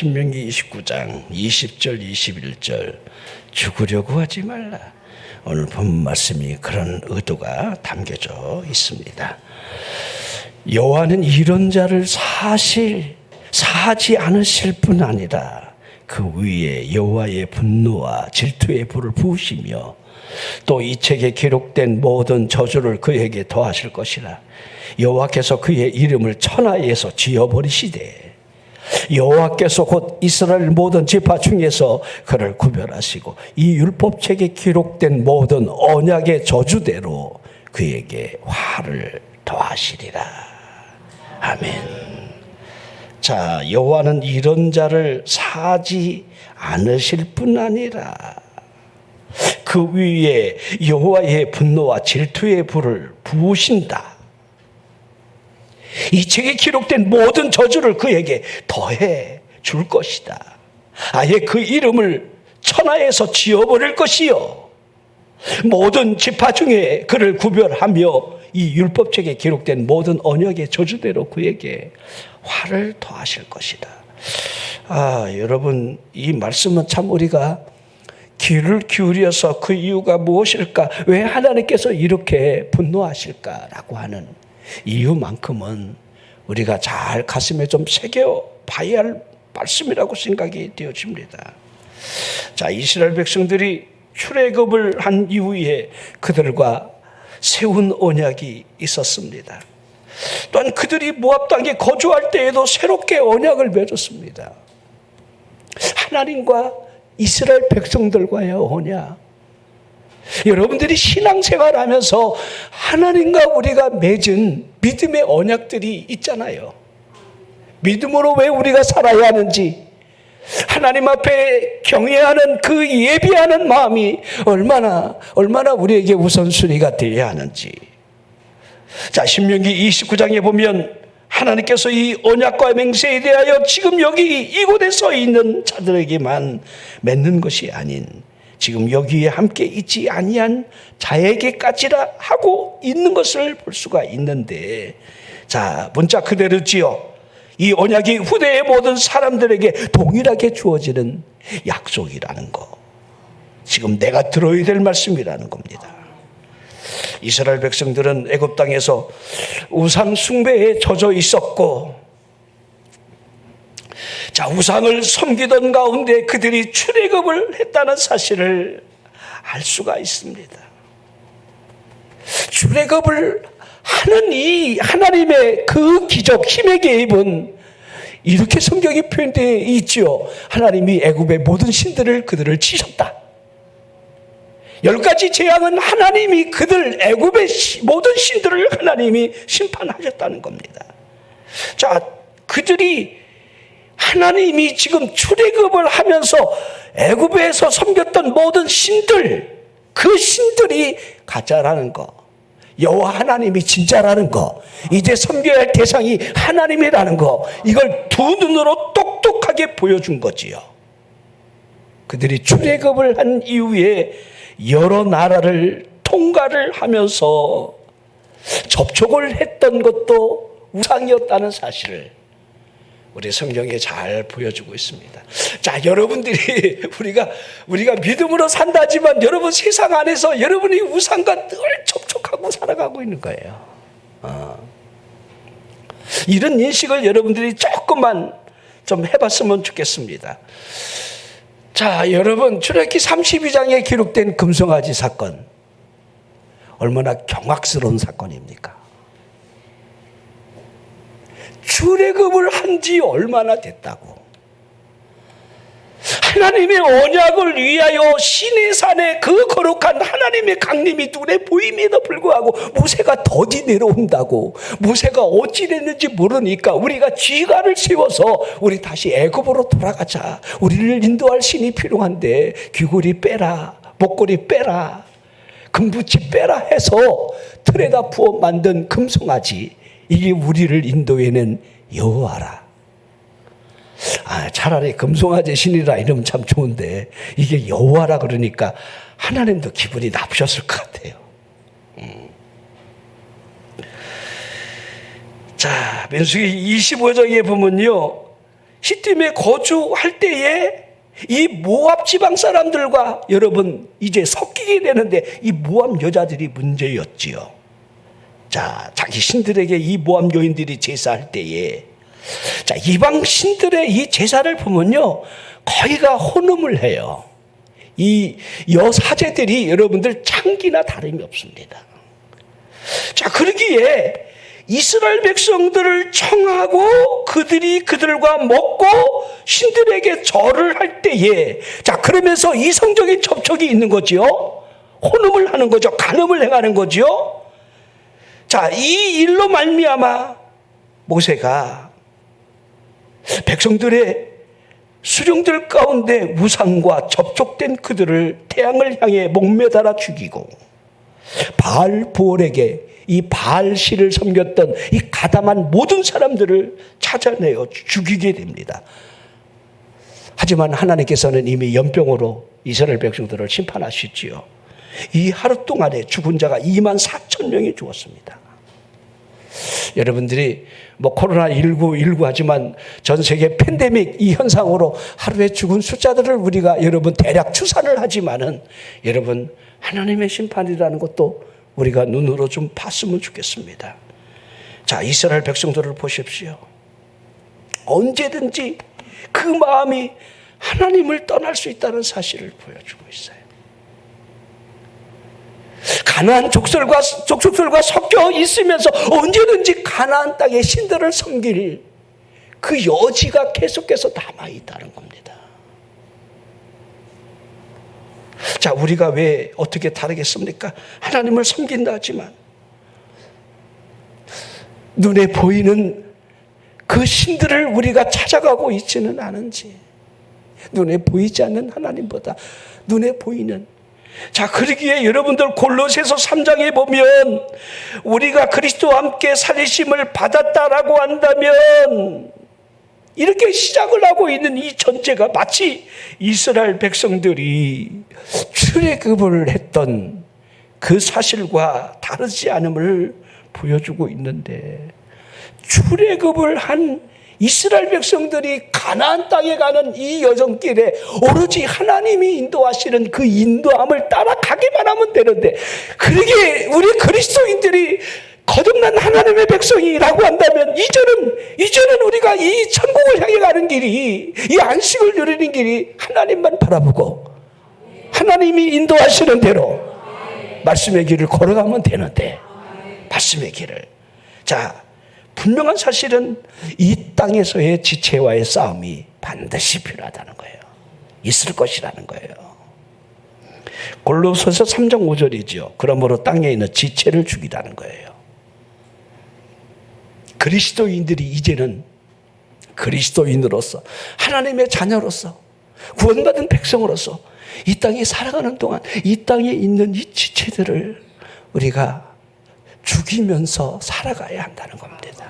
신명기 29장 20절 21절 죽으려고 하지 말라. 오늘 본 말씀이 그런 의도가 담겨져 있습니다. 여호와는 이런 자를 사하지 않으실 뿐 아니라 그 위에 여호와의 분노와 질투의 불을 부으시며 또 이 책에 기록된 모든 저주를 그에게 더하실 것이라. 여호와께서 그의 이름을 천하에서 지어버리시되 여호와께서 곧 이스라엘 모든 지파 중에서 그를 구별하시고 이 율법책에 기록된 모든 언약의 저주대로 그에게 화를 더하시리라. 아멘. 자, 여호와는 이런 자를 사하지 않으실 뿐 아니라 그 위에 여호와의 분노와 질투의 불을 부으신다. 이 책에 기록된 모든 저주를 그에게 더해 줄 것이다. 아예 그 이름을 천하에서 지어버릴 것이요 모든 지파 중에 그를 구별하며 이 율법책에 기록된 모든 언약의 저주대로 그에게 화를 더하실 것이다. 여러분, 이 말씀은 참 우리가 귀를 기울여서 그 이유가 무엇일까? 왜 하나님께서 이렇게 분노하실까라고 하는 이유만큼은 우리가 잘 가슴에 좀 새겨봐야 할 말씀이라고 생각이 되어집니다. 자, 이스라엘 백성들이 출애굽을 한 이후에 그들과 세운 언약이 있었습니다. 또한 그들이 모압 땅에 거주할 때에도 새롭게 언약을 맺었습니다. 하나님과 이스라엘 백성들과의 언약. 여러분들이 신앙생활하면서 하나님과 우리가 맺은 믿음의 언약들이 있잖아요. 믿음으로 왜 우리가 살아야 하는지, 하나님 앞에 경외하는 그 예비하는 마음이 얼마나 우리에게 우선순위가 되어야 하는지. 자, 신명기 29장에 보면 하나님께서 이 언약과 맹세에 대하여 지금 여기 이곳에 서 있는 자들에게만 맺는 것이 아닌 지금 여기에 함께 있지 아니한 자에게까지라 하고 있는 것을 볼 수가 있는데, 자, 문자 그대로지요. 이 언약이 후대의 모든 사람들에게 동일하게 주어지는 약속이라는 거. 지금 내가 들어야 될 말씀이라는 겁니다. 이스라엘 백성들은 애굽 땅에서 우상 숭배에 젖어 있었고, 자, 우상을 섬기던 가운데 그들이 출애굽을 했다는 사실을 알 수가 있습니다. 출애굽을 하는 이 하나님의 그 기적, 힘의 개입은 이렇게 성경이 표현되어 있죠. 하나님이 애굽의 모든 신들을 그들을 치셨다. 10가지 재앙은 하나님이 그들 애굽의 모든 신들을 하나님이 심판하셨다는 겁니다. 자, 그들이 하나님이 지금 출애굽을 하면서 애굽에서 섬겼던 모든 신들, 그 신들이 가짜라는 거, 여호와 하나님이 진짜라는 거, 이제 섬겨야 할 대상이 하나님이라는 거, 이걸 두 눈으로 똑똑하게 보여준 거지요. 그들이 출애굽을 한 이후에 여러 나라를 통과를 하면서 접촉을 했던 것도 우상이었다는 사실을 우리 성경에 잘 보여주고 있습니다. 자, 여러분들이 우리가 믿음으로 산다지만 여러분 세상 안에서 여러분이 우상과 늘 접촉하고 살아가고 있는 거예요. 이런 인식을 여러분들이 조금만 좀 해봤으면 좋겠습니다. 자, 여러분, 출애굽기 32장에 기록된 금송아지 사건, 얼마나 경악스러운 사건입니까? 출애굽을 한 지 얼마나 됐다고, 하나님의 언약을 위하여 시내산에 그 거룩한 하나님의 강림이 눈에 보임에도 불구하고 모세가 더디 내려온다고, 모세가 어찌 됐는지 모르니까 우리가 지가를 세워서 우리 다시 애굽으로 돌아가자, 우리를 인도할 신이 필요한데 귀걸이 빼라, 목걸이 빼라, 금붙이 빼라 해서 틀에다 부어 만든 금송아지, 이게 우리를 인도해낸 여호와라. 차라리 금송아지 신이라 이러면 참 좋은데 이게 여호와라 그러니까 하나님도 기분이 나쁘셨을 것 같아요. 자, 민수기 25장에 보면요, 시딤에 거주할 때에 이 모압 지방 사람들과 여러분 이제 섞이게 되는데 이 모압 여자들이 문제였지요. 자, 자기 신들에게 이 모압 여인들이 제사할 때에 자, 이방 신들의 이 제사를 보면요, 거의가 혼음을 해요. 이 여사제들이 여러분들 창기나 다름이 없습니다. 자, 그러기에 이스라엘 백성들을 청하고 그들이 그들과 먹고 신들에게 절을 할 때에 자, 그러면서 이성적인 접촉이 있는 거지요. 혼음을 하는 거죠. 간음을 행하는 거지요. 자, 이 일로 말미암아 모세가 백성들의 수령들 가운데 우상과 접촉된 그들을 태양을 향해 목매달아 죽이고 바알 부올에게 이 바알씨를 섬겼던 이 가담한 모든 사람들을 찾아내어 죽이게 됩니다. 하지만 하나님께서는 이미 연병으로 이스라엘 백성들을 심판하셨지요. 이 하루 동안에 죽은 자가 24,000명이 죽었습니다. 여러분들이 뭐 코로나19 하지만 전 세계 팬데믹 이 현상으로 하루에 죽은 숫자들을 우리가 여러분 대략 추산을 하지만은 여러분 하나님의 심판이라는 것도 우리가 눈으로 좀 봤으면 좋겠습니다. 자, 이스라엘 백성들을 보십시오. 언제든지 그 마음이 하나님을 떠날 수 있다는 사실을 보여주고 있어요. 가나안 족속들과 섞여 있으면서 언제든지 가나안 땅의 신들을 섬길 그 여지가 계속해서 남아있다는 겁니다. 자, 우리가 왜 어떻게 다르겠습니까? 하나님을 섬긴다 하지만 눈에 보이는 그 신들을 우리가 찾아가고 있지는 않은지, 눈에 보이지 않는 하나님보다 눈에 보이는, 자, 그러기에 여러분들 골로새서 3장에 보면 우리가 그리스도와 함께 살리심을 받았다라고 한다면 이렇게 시작을 하고 있는 이 전제가 마치 이스라엘 백성들이 출애굽을 했던 그 사실과 다르지 않음을 보여주고 있는데, 출애굽을 한 이스라엘 백성들이 가나안 땅에 가는 이 여정길에 오로지 하나님이 인도하시는 그 인도함을 따라가기만 하면 되는데, 그러기에 우리 그리스도인들이 거듭난 하나님의 백성이라고 한다면 이제는 우리가 이 천국을 향해 가는 길이, 이 안식을 누리는 길이 하나님만 바라보고 하나님이 인도하시는 대로 말씀의 길을 걸어가면 되는데, 말씀의 길을, 자, 분명한 사실은 이 땅에서의 지체와의 싸움이 반드시 필요하다는 거예요. 있을 것이라는 거예요. 골로새서 3장 5절이죠. 그러므로 땅에 있는 지체를 죽이라는 거예요. 그리스도인들이 이제는 그리스도인으로서, 하나님의 자녀로서, 구원받은 백성으로서 이 땅에 살아가는 동안 이 땅에 있는 이 지체들을 우리가 죽이면서 살아가야 한다는 겁니다.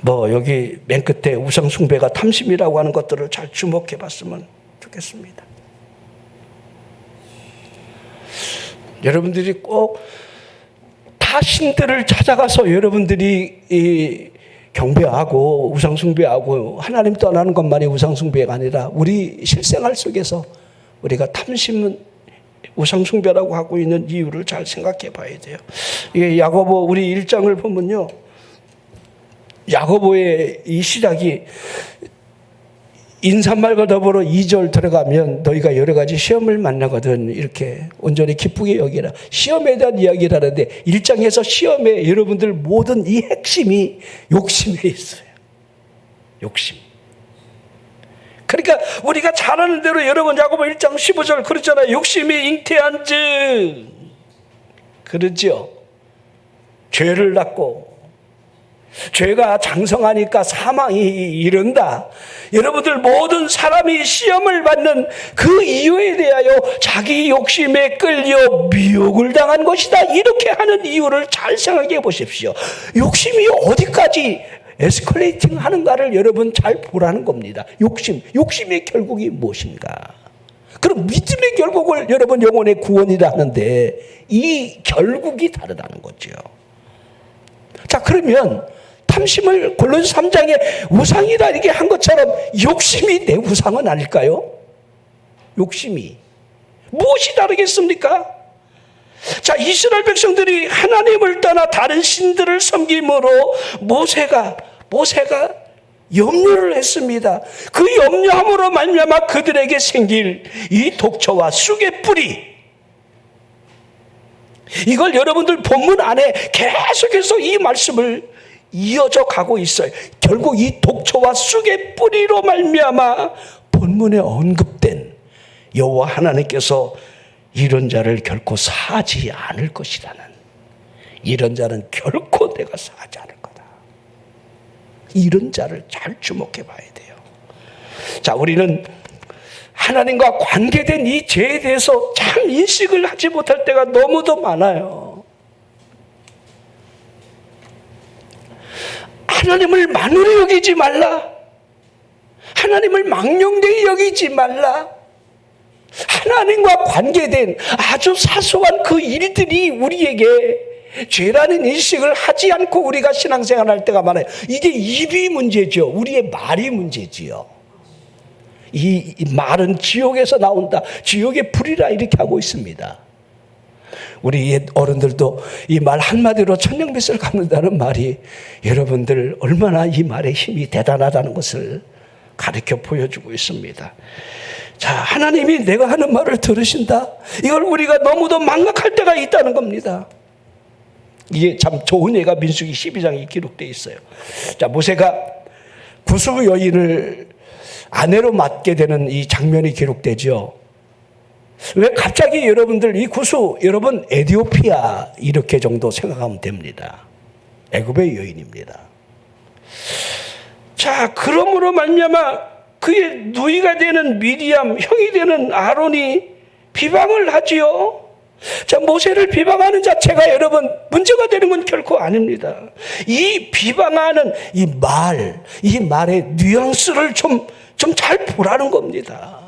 뭐 여기 맨 끝에 우상숭배가 탐심이라고 하는 것들을 잘 주목해 봤으면 좋겠습니다. 여러분들이 꼭 다 신들을 찾아가서 여러분들이 이 경배하고 우상숭배하고 하나님 떠나는 것만이 우상숭배가 아니라 우리 실생활 속에서 우리가 탐심은 우상숭배라고 하고 있는 이유를 잘 생각해 봐야 돼요. 이게 야고보 우리 1장을 보면요, 야고보의 이 시작이 인사말과 더불어 2절 들어가면 너희가 여러 가지 시험을 만나거든 이렇게 온전히 기쁘게 여기라, 시험에 대한 이야기를 하는데 1장에서 시험에 여러분들 모든 이 핵심이 욕심에 있어요. 욕심. 그러니까 우리가 잘 아는 대로 여러분 야고보 1장 15절 그렇잖아요. 욕심이 잉태한즉, 그러죠. 죄를 낳고 죄가 장성하니까 사망이 이른다. 여러분들 모든 사람이 시험을 받는 그 이유에 대하여 자기 욕심에 끌려 미혹을 당한 것이다. 이렇게 하는 이유를 잘 생각해 보십시오. 욕심이 어디까지 에스컬레이팅 하는가를 여러분 잘 보라는 겁니다. 욕심의 결국이 무엇인가? 그럼 믿음의 결국을 여러분 영혼의 구원이라 하는데 이 결국이 다르다는 거죠. 자, 그러면 탐심을 골로새 3장에 우상이다 이렇게 한 것처럼 욕심이 내 우상은 아닐까요? 욕심이. 무엇이 다르겠습니까? 자, 이스라엘 백성들이 하나님을 떠나 다른 신들을 섬김으로 모세가 염려를 했습니다. 그 염려함으로 말미암아 그들에게 생길 이 독초와 쑥의 뿌리, 이걸 여러분들 본문 안에 계속해서 이 말씀을 이어져 가고 있어요. 결국 이 독초와 쑥의 뿌리로 말미암아 본문에 언급된 여호와 하나님께서 이런 자를 결코 사지 않을 것이라는, 이런 자는 결코 내가 사지 않을 거다. 이런 자를 잘 주목해 봐야 돼요. 자, 우리는 하나님과 관계된 이 죄에 대해서 참 인식을 하지 못할 때가 너무도 많아요. 하나님을 만으로 여기지 말라. 하나님을 망령되이 여기지 말라. 하나님과 관계된 아주 사소한 그 일들이 우리에게 죄라는 인식을 하지 않고 우리가 신앙생활을 할 때가 많아요. 이게 입이 문제죠. 우리의 말이 문제지요. 이 말은 지옥에서 나온다, 지옥의 불이라 이렇게 하고 있습니다. 우리 옛 어른들도 이 말 한마디로 천냥빚을 갚는다는 말이 여러분들 얼마나 이 말의 힘이 대단하다는 것을 가르쳐 보여주고 있습니다. 자, 하나님이 내가 하는 말을 들으신다, 이걸 우리가 너무도 망각할 때가 있다는 겁니다. 이게 참 좋은 예가 민수기 12장에 기록되어 있어요. 자, 모세가 구스 여인을 아내로 맡게 되는 이 장면이 기록되죠. 왜 갑자기 여러분들 이 구스, 여러분 에티오피아 이렇게 정도 생각하면 됩니다. 애굽의 여인입니다. 자, 그러므로 말미암아 그의 누이가 되는 미디암, 형이 되는 아론이 비방을 하지요. 자, 모세를 비방하는 자체가 여러분 문제가 되는 건 결코 아닙니다. 이 비방하는 이 말의 뉘앙스를 좀 잘 보라는 겁니다.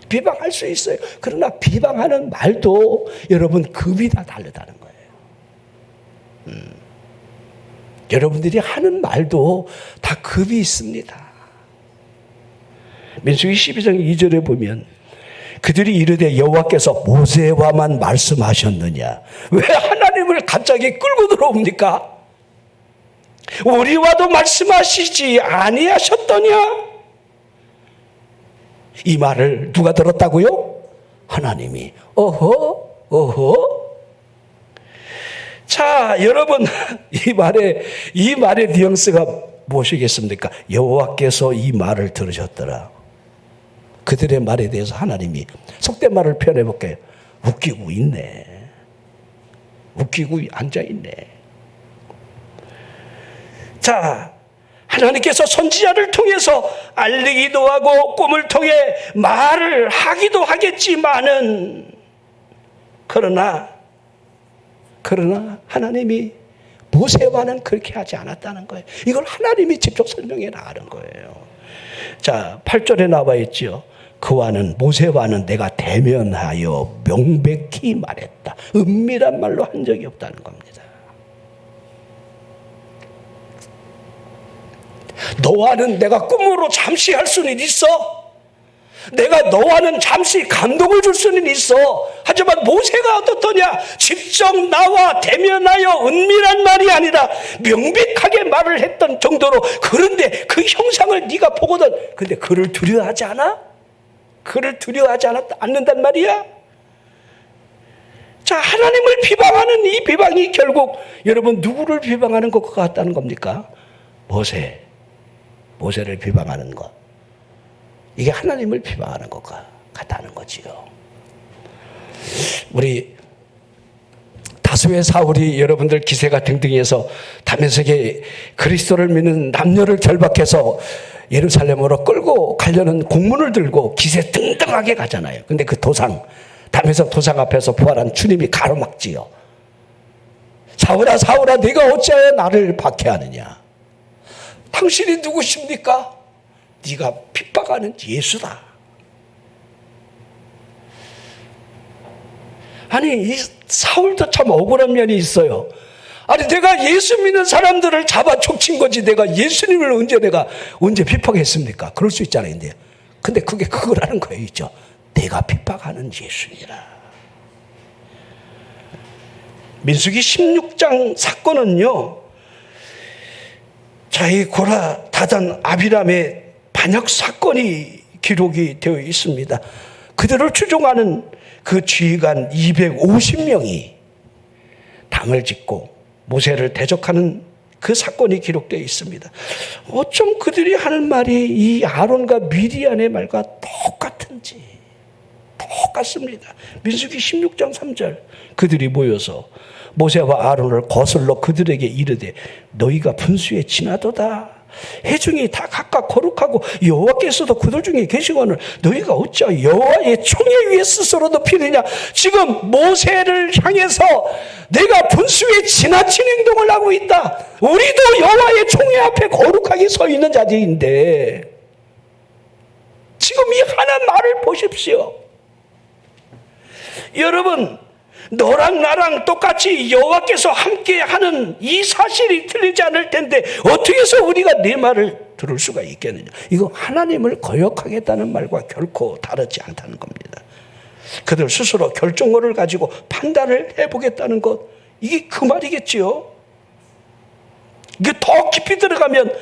비방할 수 있어요. 그러나 비방하는 말도 여러분 급이 다 다르다는 거예요. 여러분들이 하는 말도 다 급이 있습니다. 민수기 12장 2절에 보면 그들이 이르되 여호와께서 모세와만 말씀하셨느냐, 왜 하나님을 갑자기 끌고 들어옵니까? 우리와도 말씀하시지 아니하셨더냐? 이 말을 누가 들었다고요? 하나님이. 어허. 자, 여러분, 이 말의 뉘앙스가 무엇이겠습니까? 여호와께서 이 말을 들으셨더라. 그들의 말에 대해서 하나님이 속된 말을 표현해 볼게요. 웃기고 있네. 웃기고 앉아있네. 자, 하나님께서 선지자를 통해서 알리기도 하고 꿈을 통해 말을 하기도 하겠지만은 그러나 하나님이 모세와는 그렇게 하지 않았다는 거예요. 이걸 하나님이 직접 설명해 나가는 거예요. 자, 8절에 나와 있죠. 모세와는 내가 대면하여 명백히 말했다. 은밀한 말로 한 적이 없다는 겁니다. 너와는 내가 꿈으로 잠시 할 수는 있어. 내가 너와는 잠시 감동을 줄 수는 있어. 하지만 모세가 어떻더냐? 직접 나와 대면하여 은밀한 말이 아니라 명백하게 말을 했던 정도로. 그런데 그 형상을 네가 보거든. 근데 그를 두려워하지 않아? 그를 두려워하지 않는단 말이야? 자, 하나님을 비방하는 이 비방이 결국 여러분 누구를 비방하는 것 같다는 겁니까? 모세를 비방하는 것. 이게 하나님을 비방하는 것과 같다는 거지요. 우리 다수의 사울이 여러분들 기세가 등등해서 다메섹에 그리스도를 믿는 남녀를 결박해서 예루살렘으로 끌고 가려는 공문을 들고 기세 등등하게 가잖아요. 근데 그 다메섹 도상 앞에서 부활한 주님이 가로막지요. 사울아 네가 어찌하여 나를 박해하느냐? 당신이 누구십니까? 네가 핍박하는 예수다. 아니, 이 사울도 참 억울한 면이 있어요. 아니 내가 예수 믿는 사람들을 잡아 족친 거지 내가 예수님을 언제 핍박했습니까? 그럴 수 있잖아요. 근데 그게 그거라는 거예요. 있죠? 내가 핍박하는 예수니라. 민수기 16장 사건은요, 자, 이 고라, 다단, 아비람의 반역 사건이 기록이 되어 있습니다. 그들을 추종하는 그 지휘관 250명이 당을 짓고 모세를 대적하는 그 사건이 기록되어 있습니다. 어쩜 그들이 하는 말이 이 아론과 미디안의 말과 똑같습니다. 민수기 16장 3절 그들이 모여서 모세와 아론을 거슬러 그들에게 이르되 너희가 분수에 지나도다. 회중이 다 각각 거룩하고 여호와께서도 그들 중에 계시거늘 너희가 어찌하여 여호와의 총에 위에 스스로 높이느냐. 지금 모세를 향해서 내가 분수에 지나친 행동을 하고 있다. 우리도 여호와의 총에 앞에 거룩하게 서 있는 자들인데 지금 이 하나님 말을 보십시오. 여러분, 너랑 나랑 똑같이 여호와께서 함께하는 이 사실이 틀리지 않을 텐데 어떻게 해서 우리가 네 말을 들을 수가 있겠느냐. 이거 하나님을 거역하겠다는 말과 결코 다르지 않다는 겁니다. 그들 스스로 결정권을 가지고 판단을 해보겠다는 것, 이게 그 말이겠지요. 이게 더 깊이 들어가면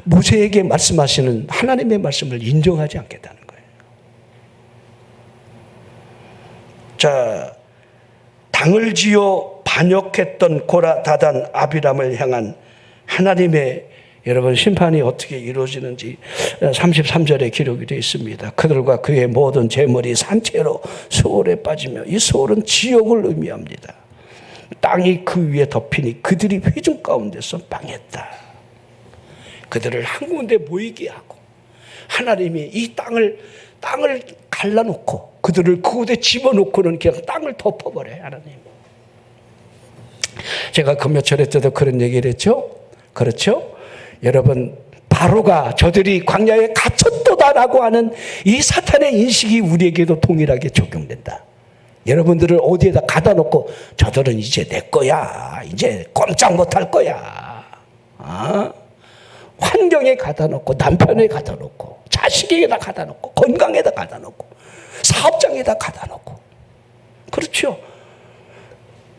모세에게 말씀하시는 하나님의 말씀을 인정하지 않겠다는 거예요. 자, 당을 지어 반역했던 고라, 다단, 아비람을 향한 하나님의 여러분 심판이 어떻게 이루어지는지 33절에 기록이 되어 있습니다. 그들과 그의 모든 재물이 산채로 수월에 빠지며, 이 수월은 지옥을 의미합니다. 땅이 그 위에 덮이니 그들이 회중 가운데서 망했다. 그들을 한 군데 모이게 하고 하나님이 이 땅을 갈라놓고 그들을 그곳에 집어넣고는 그냥 땅을 덮어버려요. 하나님. 제가 그 몇철에 때도 그런 얘기를 했죠. 그렇죠? 여러분, 바로가 저들이 광야에 갇혔도다라고 하는 이 사탄의 인식이 우리에게도 동일하게 적용된다. 여러분들을 어디에다 가다 놓고 저들은 이제 내 거야, 이제 꼼짝 못할 거야, 환경에 가다 놓고, 남편에 가다 놓고, 자식에게다 가다 놓고, 건강에다 가다 놓고, 사업장에다 가다 놓고. 그렇죠?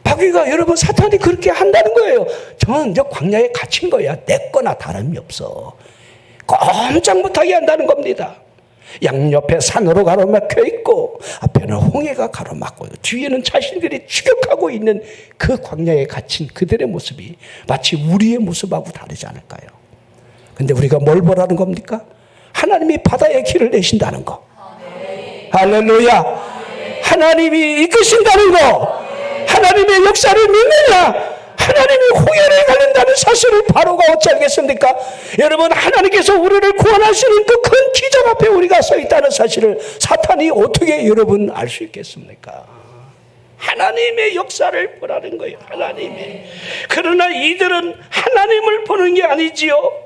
바귀가 여러분 사탄이 그렇게 한다는 거예요. 저는 이제 광야에 갇힌 거야. 내 거나 다름이 없어. 꼼짝 못하게 한다는 겁니다. 양옆에 산으로 가로막혀 있고 앞에는 홍해가 가로막고 뒤에는 자신들이 추격하고 있는 그 광야에 갇힌 그들의 모습이 마치 우리의 모습하고 다르지 않을까요? 근데 우리가 뭘 보라는 겁니까? 하나님이 바다에 길을 내신다는 거. 할렐루야. 하나님이 이끄신다는 거. 하나님의 역사를 믿느냐? 하나님이 홍해를 갈린다는 사실을 바로가 어찌 알겠습니까? 여러분, 하나님께서 우리를 구원하시는 그 큰 기적 앞에 우리가 서 있다는 사실을 사탄이 어떻게 여러분 알 수 있겠습니까? 하나님의 역사를 보라는 거예요. 하나님의. 그러나 이들은 하나님을 보는 게 아니지요.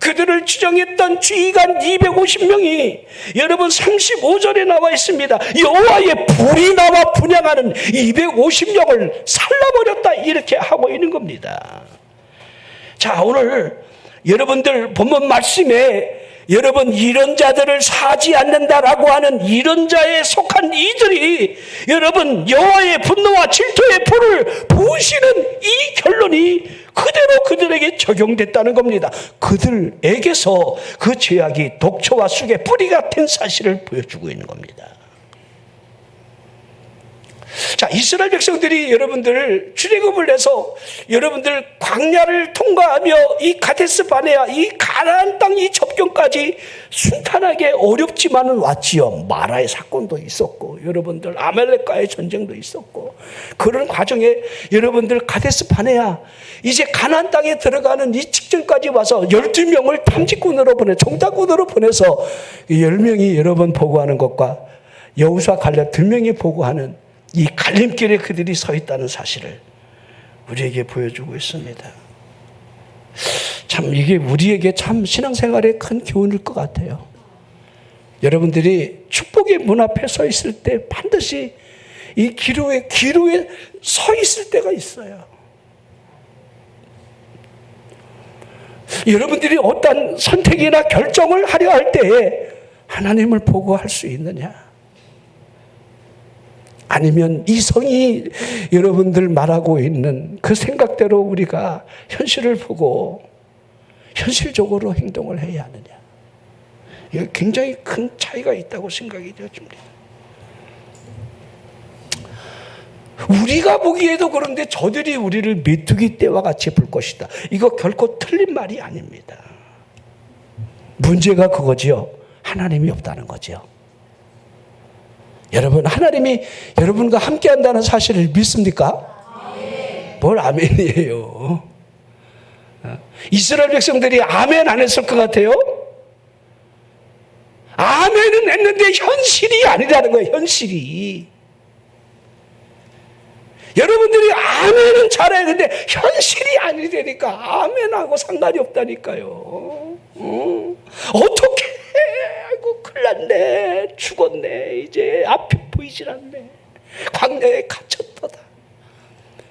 그들을 추정했던 지휘관 250명이 여러분 35절에 나와 있습니다. 여호와의 불이 나와 분향하는 250명을 살라버렸다, 이렇게 하고 있는 겁니다. 자, 오늘 여러분들 본문 말씀에 여러분 이런 자들을 사지 않는다라고 하는 이런 자에 속한 이들이 여러분 여호와의 분노와 질투의 불을 부으시는 이 결론이 그대로 그들에게 적용됐다는 겁니다. 그들에게서 그 죄악이 독초와 쑥의 뿌리 같은 사실을 보여주고 있는 겁니다. 자, 이스라엘 백성들이 여러분들 출애굽을 해서 여러분들 광야를 통과하며 이 가데스 바네아, 이 가나안 땅 이 접경까지 순탄하게 어렵지만은 왔지요. 마라의 사건도 있었고 여러분들 아말렉과의 전쟁도 있었고 그런 과정에 여러분들 가데스 바네아 이제 가나안 땅에 들어가는 이 직전까지 와서 12명을 탐지꾼으로 정탐꾼으로 보내서 10명이 여러분 보고하는 것과 여호수아 갈렙 2명이 보고하는 이 갈림길에 그들이 서 있다는 사실을 우리에게 보여주고 있습니다. 참 이게 우리에게 참 신앙생활에 큰 교훈일 것 같아요. 여러분들이 축복의 문 앞에 서 있을 때 반드시 이 기로에 서 있을 때가 있어요. 여러분들이 어떤 선택이나 결정을 하려 할 때에 하나님을 보고 할 수 있느냐? 아니면 이성이 여러분들 말하고 있는 그 생각대로 우리가 현실을 보고 현실적으로 행동을 해야 하느냐? 이게 굉장히 큰 차이가 있다고 생각이 되어집니다. 우리가 보기에도 그런데 저들이 우리를 메뚜기 떼와 같이 볼 것이다. 이거 결코 틀린 말이 아닙니다. 문제가 그거지요. 하나님이 없다는 거죠. 여러분, 하나님이 여러분과 함께 한다는 사실을 믿습니까? 아멘. 뭘 아멘이에요? 이스라엘 백성들이 아멘 안 했을 것 같아요? 아멘은 했는데 현실이 아니라는 거예요. 현실이. 여러분들이 아멘은 잘해야 되는데 현실이 아니라니까 아멘하고 상관이 없다니까요. 어떻게 아이고 큰일 났네. 죽었네. 이제 앞이 보이질 않네. 광야에 갇혔도다.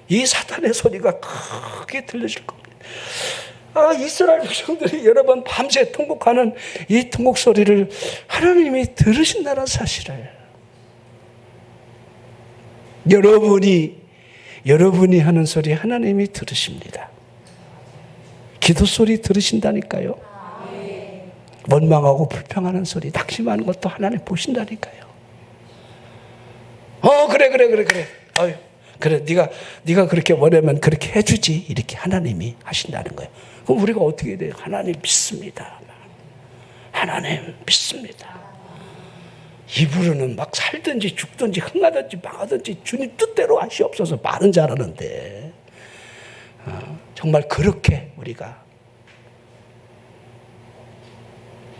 이 사탄의 소리가 크게 들려질 겁니다. 이스라엘 백성들이 여러 번 밤새 통곡하는 이 통곡 소리를 하나님이 들으신다는 사실을 여러분이 하는 소리 하나님이 들으십니다. 기도 소리 들으신다니까요. 원망하고 불평하는 소리, 낙심하는 것도 하나님 보신다니까요. 그래. 아유, 그래, 네가 그렇게 원하면 그렇게 해주지. 이렇게 하나님이 하신다는 거예요. 그럼 우리가 어떻게 해야 돼요? 하나님 믿습니다. 하나님 믿습니다. 입으로는 막 살든지 죽든지 흥하든지 망하든지 주님 뜻대로 하시옵소서 말은 잘하는데 정말 그렇게 우리가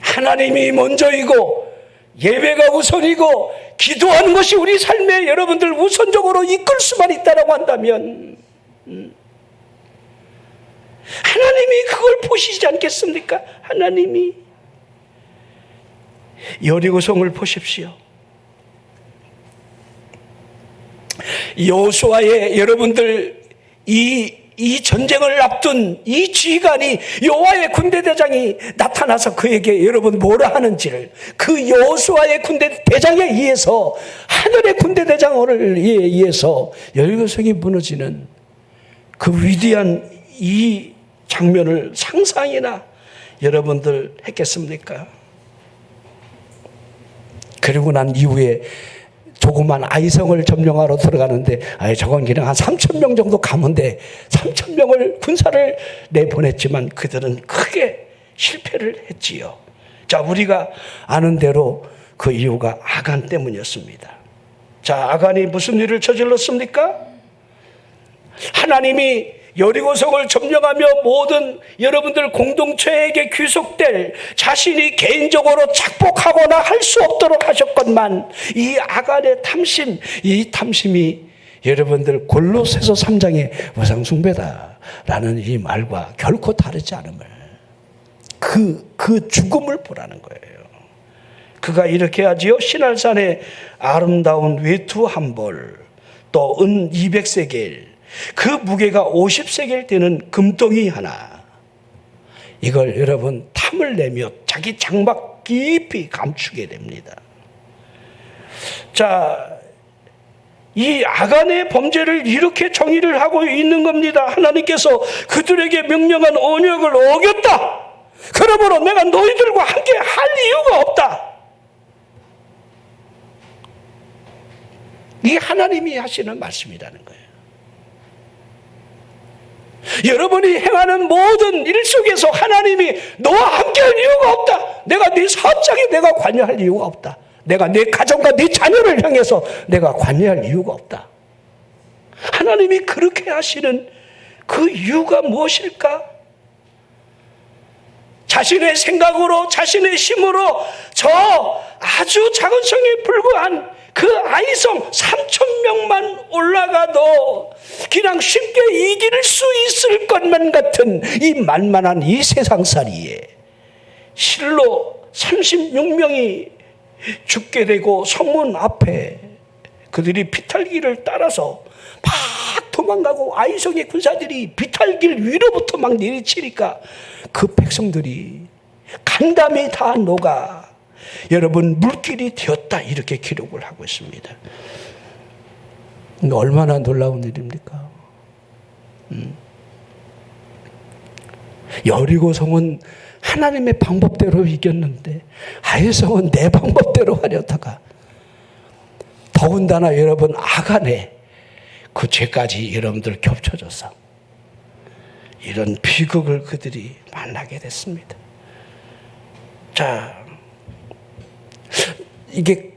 하나님이 먼저이고 예배가 우선이고 기도하는 것이 우리 삶에 여러분들 우선적으로 이끌 수만 있다라고 한다면 하나님이 그걸 보시지 않겠습니까? 하나님이 여리고성을 보십시오. 여호수아의 여러분들 이 전쟁을 앞둔 이 지휘관이 여호와의 군대대장이 나타나서 그에게 여러분 뭐라 하는지를 그 여호수아의 군대대장에 의해서 하늘의 군대대장을 의해서 여리고성이 무너지는 그 위대한 이 장면을 상상이나 여러분들 했겠습니까? 그리고 난 이후에 조그만 아이성을 점령하러 들어가는데 저건 그냥 한 3,000명 정도 가면 돼. 3,000명을 군사를 내보냈지만 그들은 크게 실패를 했지요. 자, 우리가 아는 대로 그 이유가 아간 때문이었습니다. 자, 아간이 무슨 일을 저질렀습니까? 하나님이 여리고성을 점령하며 모든 여러분들 공동체에게 귀속될 자신이 개인적으로 착복하거나 할 수 없도록 하셨건만 이 아간의 탐심, 이 탐심이 여러분들 골로새서 3장의 우상숭배다라는 이 말과 결코 다르지 않음을 그 죽음을 보라는 거예요. 그가 이렇게 하지요. 신할산의 아름다운 외투 한 벌, 또 은 200세겔, 그 무게가 50세겔 되는 금덩이 하나, 이걸 여러분 탐을 내며 자기 장막 깊이 감추게 됩니다. 자, 이 아간의 범죄를 이렇게 정의를 하고 있는 겁니다. 하나님께서 그들에게 명령한 언약을 어겼다. 그러므로 내가 너희들과 함께 할 이유가 없다. 이게 하나님이 하시는 말씀이라는 거예요. 여러분이 행하는 모든 일 속에서 하나님이 너와 함께할 이유가 없다. 내가 네 사업장에 내가 관여할 이유가 없다. 내가 네 가정과 네 자녀를 향해서 내가 관여할 이유가 없다. 하나님이 그렇게 하시는 그 이유가 무엇일까? 자신의 생각으로 자신의 힘으로 저 아주 작은 성에 불과한 그 아이성 3,000명만 올라가도 그냥 쉽게 이길 수 있을 것만 같은 이 만만한 이 세상살이에 실로 36명이 죽게 되고 성문 앞에 그들이 비탈길을 따라서 막 도망가고 아이성의 군사들이 비탈길 위로부터 막 내리치니까 그 백성들이 간담이 다 녹아 여러분 물길이 되었다 이렇게 기록을 하고 있습니다. 얼마나 놀라운 일입니까? 여리고성은 하나님의 방법대로 이겼는데 아이성은 내 방법대로 하려다가 더군다나 여러분 아간의 그 죄까지 여러분들 겹쳐져서 이런 비극을 그들이 만나게 됐습니다. 자, 이게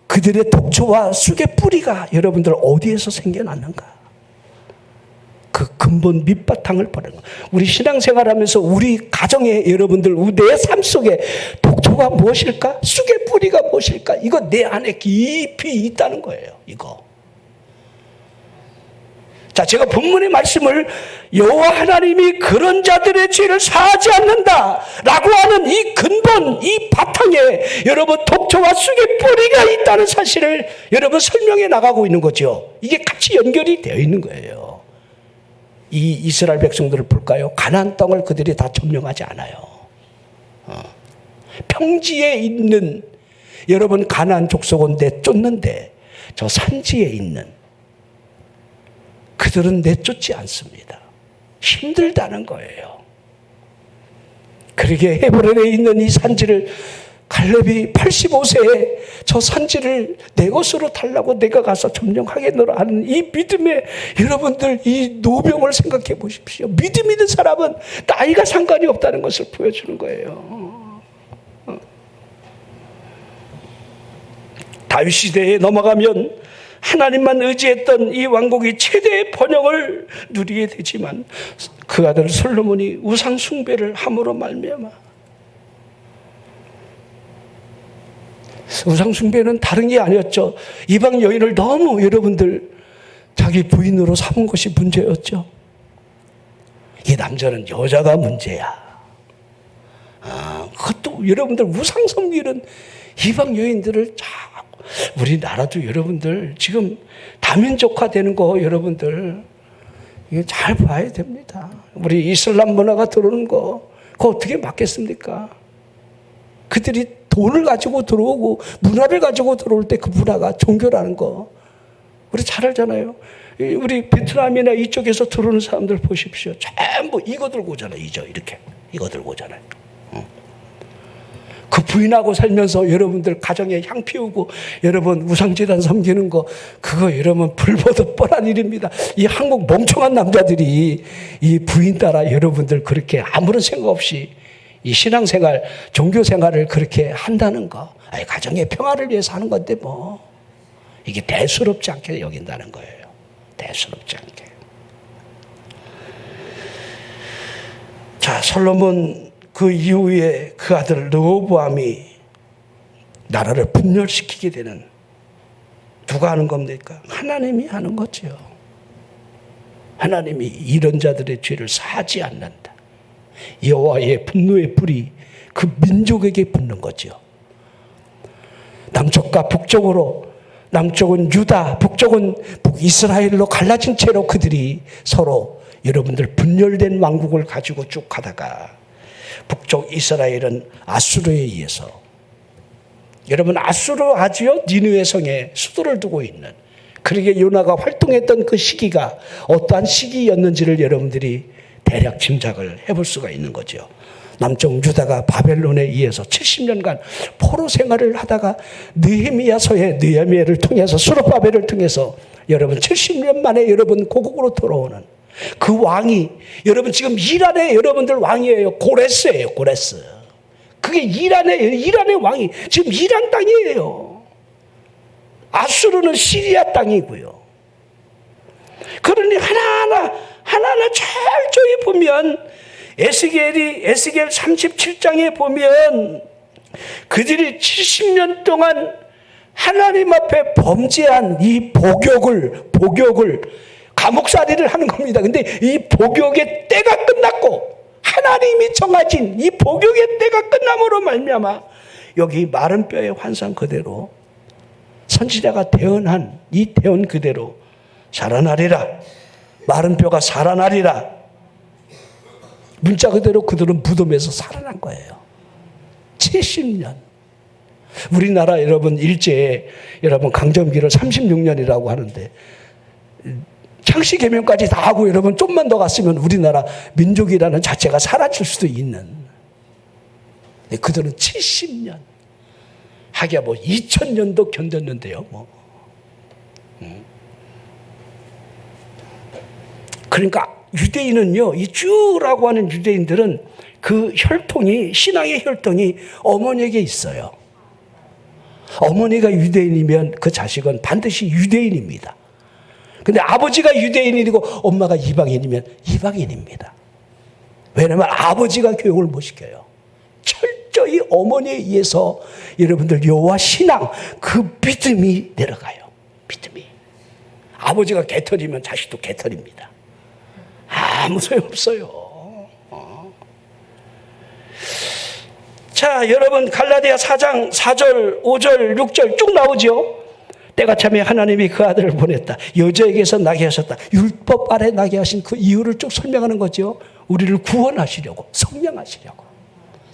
그들의 독초와 쑥의 뿌리가 여러분들 어디에서 생겨났는가? 그 근본 밑바탕을 보는 거. 우리 신앙생활하면서 우리 가정에 여러분들 내 삶 속에 독초가 무엇일까? 쑥의 뿌리가 무엇일까? 이거 내 안에 깊이 있다는 거예요. 이거. 자, 제가 본문의 말씀을 여호와 하나님이 그런 자들의 죄를 사하지 않는다라고 하는 이 근본, 이 바탕에 여러분 독초와 쑥의 뿌리가 있다는 사실을 여러분 설명해 나가고 있는 거죠. 이게 같이 연결이 되어 있는 거예요. 이 이스라엘 백성들을 볼까요? 가나안 땅을 그들이 다 점령하지 않아요. 평지에 있는 여러분 가나안 족속은 내쫓는데 저 산지에 있는 그들은 내쫓지 않습니다. 힘들다는 거예요. 그러게 헤브론에 있는 이 산지를 갈렙이 85세에 저 산지를 내 것으로 달라고 내가 가서 점령하겠노라 하는 이 믿음의 여러분들 이 노병을 생각해 보십시오. 믿음 있는 사람은 나이가 상관이 없다는 것을 보여주는 거예요. 다윗 시대에 넘어가면 하나님만 의지했던 이 왕국이 최대의 번영을 누리게 되지만 그 아들 솔로몬이 우상 숭배를 함으로 말미암아 우상 숭배는 다른 게 아니었죠. 이방 여인을 너무 여러분들 자기 부인으로 삼은 것이 문제였죠. 이 남자는 여자가 문제야. 그것도 여러분들 우상 섬기는 이방 여인들을 우리나라도 여러분들 지금 다민족화 되는 거 여러분들 이거 잘 봐야 됩니다. 우리 이슬람 문화가 들어오는 거 그거 어떻게 막겠습니까? 그들이 돈을 가지고 들어오고 문화를 가지고 들어올 때 그 문화가 종교라는 거 우리 잘 알잖아요. 우리 베트남이나 이쪽에서 들어오는 사람들 보십시오. 전부 이거 들고 오잖아요. 이렇게 이거 들고 오잖아요. 그 부인하고 살면서 여러분들 가정에 향 피우고 여러분 우상제단 섬기는 거 그거 여러분 불보듯 뻔한 일입니다. 이 한국 멍청한 남자들이 이 부인 따라 여러분들 그렇게 아무런 생각 없이 이 신앙생활 종교생활을 그렇게 한다는 거 가정의 평화를 위해서 하는 건데 뭐 이게 대수롭지 않게 여긴다는 거예요. 대수롭지 않게. 자, 솔로몬 그 이후에 그 아들 르호보암이 나라를 분열시키게 되는 누가 하는 겁니까? 하나님이 하는 거죠. 하나님이 이런 자들의 죄를 사하지 않는다. 여호와의 분노의 불이 그 민족에게 붙는 거죠. 남쪽과 북쪽으로 남쪽은 유다, 북쪽은 북이스라엘로 갈라진 채로 그들이 서로 여러분들 분열된 왕국을 가지고 쭉 가다가 북쪽 이스라엘은 아수르에 의해서 여러분 아수르 아지요 니느웨 성에 수도를 두고 있는 그러게 요나가 활동했던 그 시기가 어떠한 시기였는지를 여러분들이 대략 짐작을 해볼 수가 있는 거죠. 남쪽 유다가 바벨론에 의해서 70년간 포로 생활을 하다가 느헤미야서의 느헤미야를 통해서 수르바벨을 통해서 여러분 70년 만에 여러분 고국으로 돌아오는 그 왕이 여러분 지금 이란의 여러분들 왕이에요. 고레스예요. 고레스. 그게 이란의 왕이 지금 이란 땅이에요. 아수르는 시리아 땅이고요. 그러니 하나하나 철저히 보면 에스겔 37장에 보면 그들이 70년 동안 하나님 앞에 범죄한 이 복역을 감옥살이를 하는 겁니다. 근데 이 복역의 때가 끝났고 하나님이 정하신 이 복역의 때가 끝남으로 말미암아 여기 마른 뼈의 환상 그대로 선지자가 대언한 이 대언 그대로 살아나리라. 마른 뼈가 살아나리라. 문자 그대로 그들은 무덤에서 살아난 거예요. 70년. 우리나라 여러분 일제에 여러분 강점기를 36년이라고 하는데 창씨개명까지 다 하고 여러분 좀만 더 갔으면 우리나라 민족이라는 자체가 사라질 수도 있는. 그들은 70년. 하기야 뭐 2000년도 견뎠는데요. 뭐. 그러니까 유대인은요, 이 쭈라고 하는 유대인들은 그 혈통이, 신앙의 혈통이 어머니에게 있어요. 어머니가 유대인이면 그 자식은 반드시 유대인입니다. 근데 아버지가 유대인이고 엄마가 이방인이면 이방인입니다. 왜냐하면 아버지가 교육을 못 시켜요. 철저히 어머니에 의해서 여러분들 여호와 신앙, 그 믿음이 내려가요. 믿음이. 아버지가 개털이면 자식도 개털입니다. 아무 소용없어요. 자, 여러분 갈라디아 4장 4절, 5절, 6절 쭉 나오죠. 때가 참에 하나님이 그 아들을 보냈다. 여자에게서 나게 하셨다. 율법 아래 나게 하신 그 이유를 쭉 설명하는 거죠. 우리를 구원하시려고, 성령하시려고.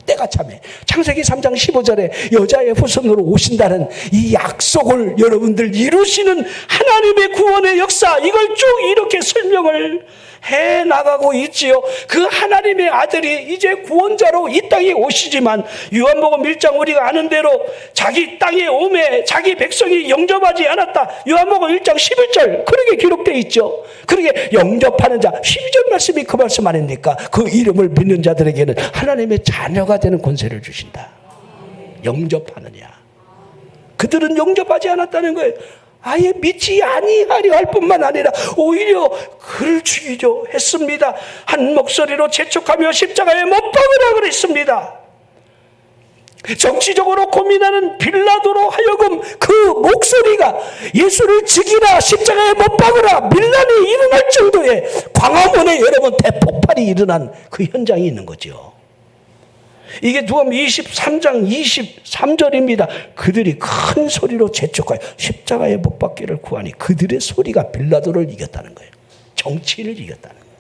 때가 참에. 창세기 3장 15절에 여자의 후손으로 오신다는 이 약속을 여러분들 이루시는 하나님의 구원의 역사, 이걸 쭉 이렇게 설명을 해 나가고 있지요. 그 하나님의 아들이 이제 구원자로 이 땅에 오시지만 요한복음 1장 우리가 아는 대로 자기 땅에 오매 자기 백성이 영접하지 않았다. 요한복음 1장 11절 그렇게 기록되어 있죠. 그렇게 영접하는 자, 12절 말씀이 그 말씀 아닙니까? 그 이름을 믿는 자들에게는 하나님의 자녀가 되는 권세를 주신다. 영접하느냐. 그들은 영접하지 않았다는 거예요. 아예 믿지 아니하려 할 뿐만 아니라 오히려 그를 죽이려 했습니다. 한 목소리로 재촉하며 십자가에 못 박으라 그랬습니다. 정치적으로 고민하는 빌라도로 하여금 그 목소리가 예수를 죽이라, 십자가에 못 박으라, 밀란이 일어날 정도의 광화문에 여러분 대폭발이 일어난 그 현장이 있는 거죠. 이게 누가복음 23장 23절입니다. 그들이 큰 소리로 재촉하여 십자가에 못 박기를 구하니 그들의 소리가 빌라도를 이겼다는 거예요. 정치인을 이겼다는 거예요.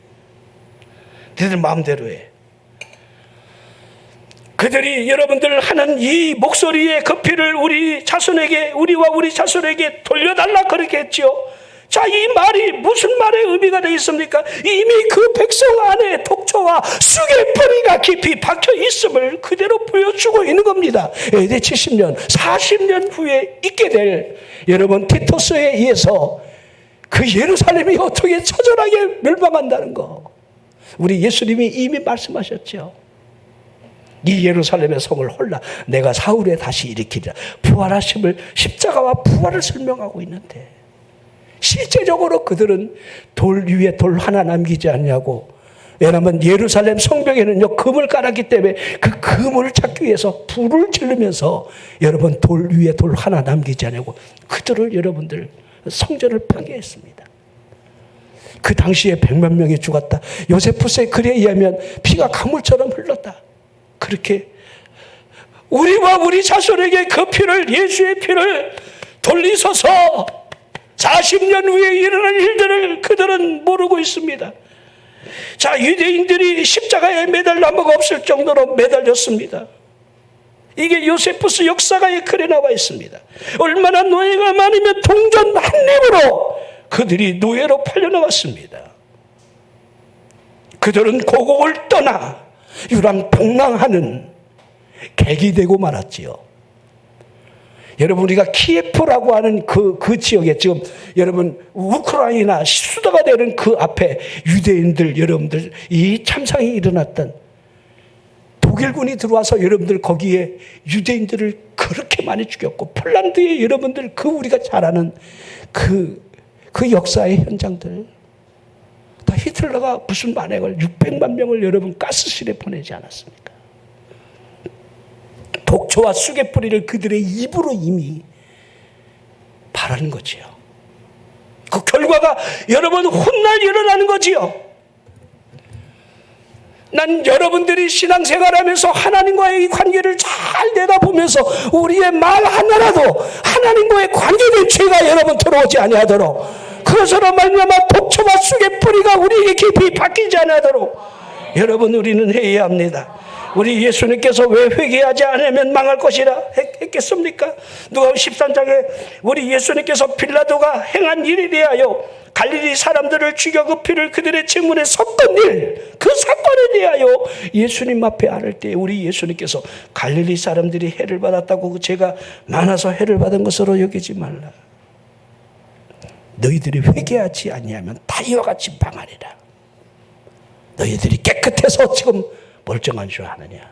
그들 마음대로 해. 그들이 여러분들 하는 이 목소리의 그 피를 우리 자손에게, 우리와 우리 자손에게 돌려달라 그렇게 했죠. 자, 이 말이 무슨 말의 의미가 되겠습니까? 이미 그 백성 안에 독초와 쑥의 뿌리가 깊이 박혀 있음을 그대로 보여주고 있는 겁니다. AD 70년, 40년 후에 있게 될 여러분 티토스에 의해서 그 예루살렘이 어떻게 처절하게 멸망한다는 거. 우리 예수님이 이미 말씀하셨죠. 이 예루살렘의 성을 홀라 내가 사흘에 다시 일으키리라. 부활하심을, 십자가와 부활을 설명하고 있는데 실제적으로 그들은 돌 위에 돌 하나 남기지 않냐고. 왜냐하면 예루살렘 성벽에는요 금을 깔았기 때문에 그 금을 찾기 위해서 불을 지르면서 여러분 돌 위에 돌 하나 남기지 않냐고 그들을 여러분들 성전을 파괴했습니다. 그 당시에 100만 명이 죽었다. 요세푸스의 글에 의하면 피가 강물처럼 흘렀다. 그렇게 우리와 우리 자손에게 그 피를, 예수의 피를 돌리소서. 40년 후에 일어날 일들을 그들은 모르고 있습니다. 자, 유대인들이 십자가에 매달 나무가 없을 정도로 매달렸습니다. 이게 요세푸스 역사가의 글에 나와 있습니다. 얼마나 노예가 많으면 동전 한 입으로 그들이 노예로 팔려나갔습니다. 그들은 고국을 떠나 유랑폭랑하는 객이 되고 말았지요. 여러분 우리가 키예프라고 하는 그 지역에 지금 여러분 우크라이나 수도가 되는 그 앞에 유대인들 여러분들 이 참상이 일어났던 독일군이 들어와서 여러분들 거기에 유대인들을 그렇게 많이 죽였고 폴란드에 여러분들 그 우리가 잘 아는 그 역사의 현장들 다 히틀러가 무슨 만행을 600만 명을 여러분 가스실에 보내지 않았습니까? 독초와 쑥의 뿌리를 그들의 입으로 이미 바라는 거지요. 그 결과가 여러분 훗날 일어나는 거지요. 난 여러분들이 신앙생활하면서 하나님과의 이 관계를 잘 내다보면서 우리의 말 하나라도 하나님과의 관계된 죄가 여러분 들어오지 아니하도록, 그것으로 말미암아 독초밭 쑥의 뿌리가 우리에게 깊이 박히지 아니하도록 여러분 우리는 해야 합니다. 우리 예수님께서 왜 회개하지 않으면 망할 것이라 했겠습니까? 누가복음 13장에 우리 예수님께서 빌라도가 행한 일에 대하여, 갈릴리 사람들을 죽여 그 피를 그들의 증문에 섞은 일, 그 사건에 대하여 예수님 앞에 아를 때 우리 예수님께서 갈릴리 사람들이 해를 받았다고 그 죄가 많아서 해를 받은 것으로 여기지 말라. 너희들이 회개하지 아니하면 다 이와 같이 망하리라. 너희들이 깨끗해서 지금 멀쩡한 줄 아느냐.